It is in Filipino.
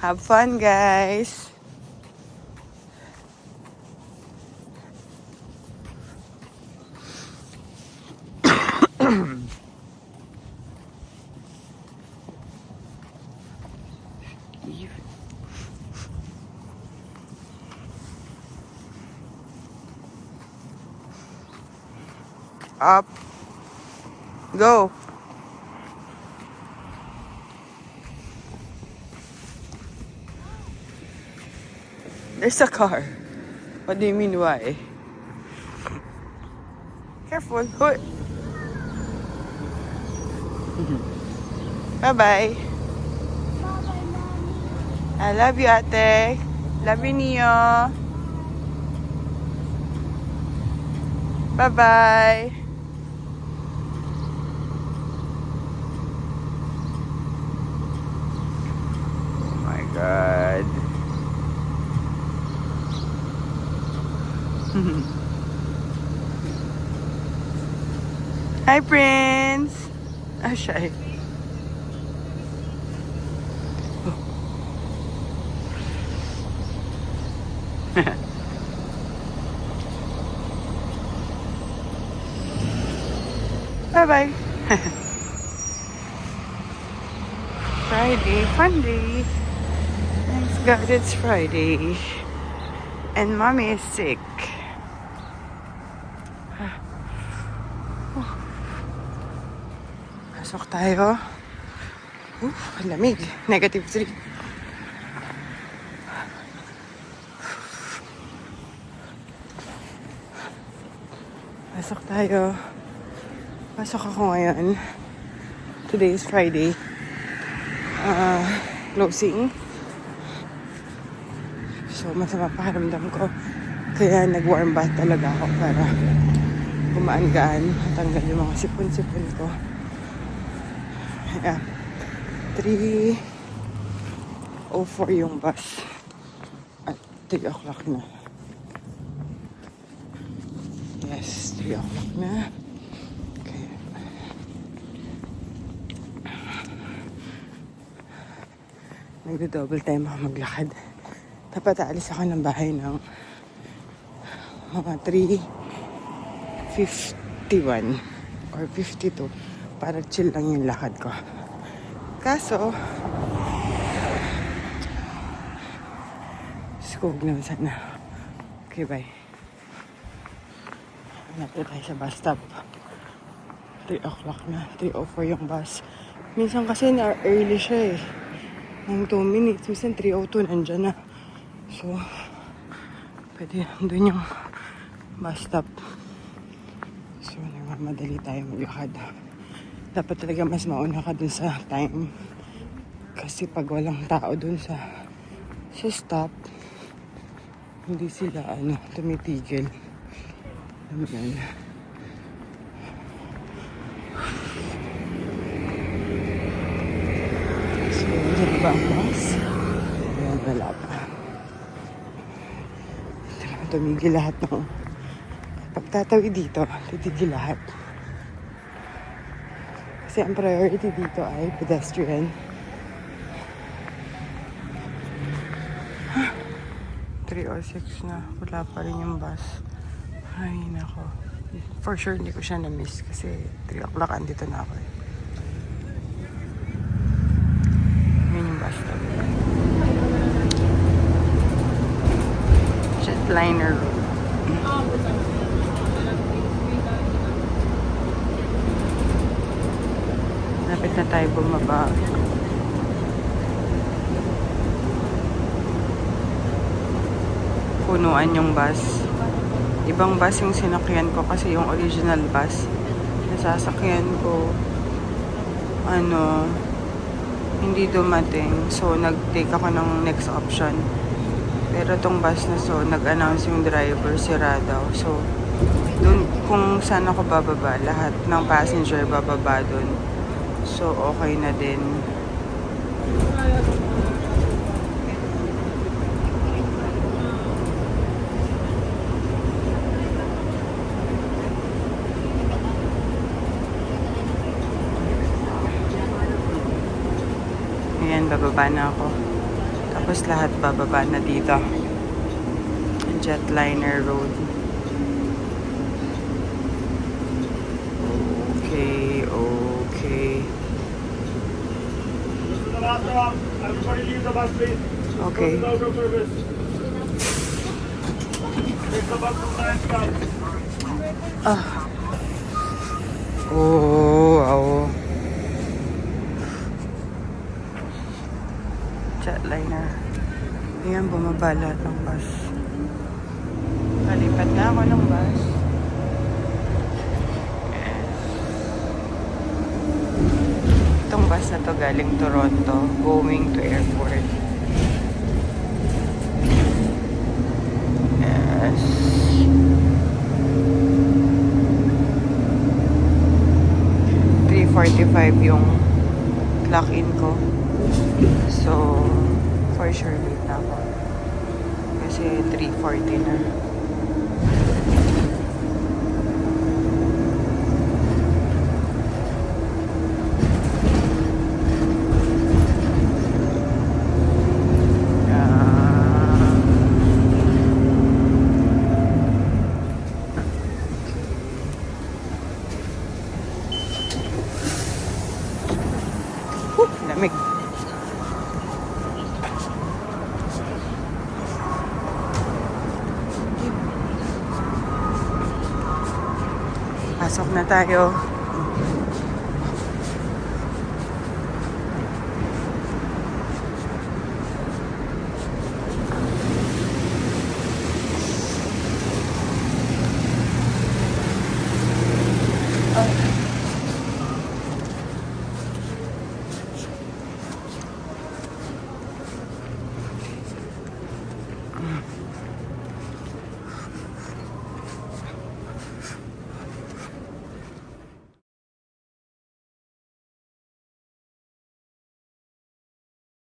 Have fun, guys. Up. Go. There's a car. What do you mean, why? Careful. Hoy. Bye-bye. I love you, ate. Love you, Neo. Bye-bye. Oh my God. Hi, Prince. Ah, shy. Bye-bye. Friday, fun day. Thanks God it's Friday. And mommy is sick. Pasok tayo. Lamig. -3. Pasok tayo. Pasok ako ngayon. Today is Friday. Closing. So, masama pakiramdam ko. Kaya nag-warm bath talaga ako para gumaan-gaan. Tanggal yung mga sipon-sipon ko. Yeah. 3:04 yung bus. At 3 o'clock na. Yes, 3 o'clock na. Okay. Nagdo-double time ako maglakad. Dapat aalis ako ng bahay ng mga 3:51 or 52 para chill lang yung lakad ko. Kaso, huwag naman sana. Okay, bye. Hanap na tayo sa bus stop. 3 o'clock na. 3:04 yung bus. Minsan kasi na-early siya eh. Ng 2 minutes. Minsan 3:02 nandyan na. So, pwede doon yung bus stop. So, nagmamadali tayo maglakad. Dapat talaga mas mauna ka dun sa time. Kasi pag walang tao dun sa stop, hindi sila tumitigil. Ayan. So, dyan ba ang bus? Ayan, wala pa. Tumigil lahat ng pagtatawid dito, titigil lahat. Kasi ang priority dito ay pedestrian. 3:06 na. Wala pa rin yung bus. Ay, nako. For sure, hindi ko siya na-miss kasi 3 o'clock andito na ako eh. Yun yung bus stop. Jetliner Road. Lapit na tayo bumaba. Punuan yung bus. Ibang bus yung sinakyan ko kasi yung original bus nasasakyan ko hindi dumating. So nag-take ako ng next option. Pero tong bus na nag-announce yung driver sira daw. So dun kung saan ako bababa, lahat ng passenger bababa dun. So okay na din. Ayan, bababa na ako. Tapos lahat bababa na dito. Jetliner Road. Okay, okay. Everybody leave the bus, please. Okay. Out of service. Take the bus from the next stop. Oh, wow. Jetliner. Ayan, bumaba lahat ng bus. Nalipat na ako ng bus. Itong bus na to galing Toronto, going to airport. Yes. .45 yung clock in ko. So, for sure late na ako. Kasi 3:40 na. Lamig. Pasok na tayo.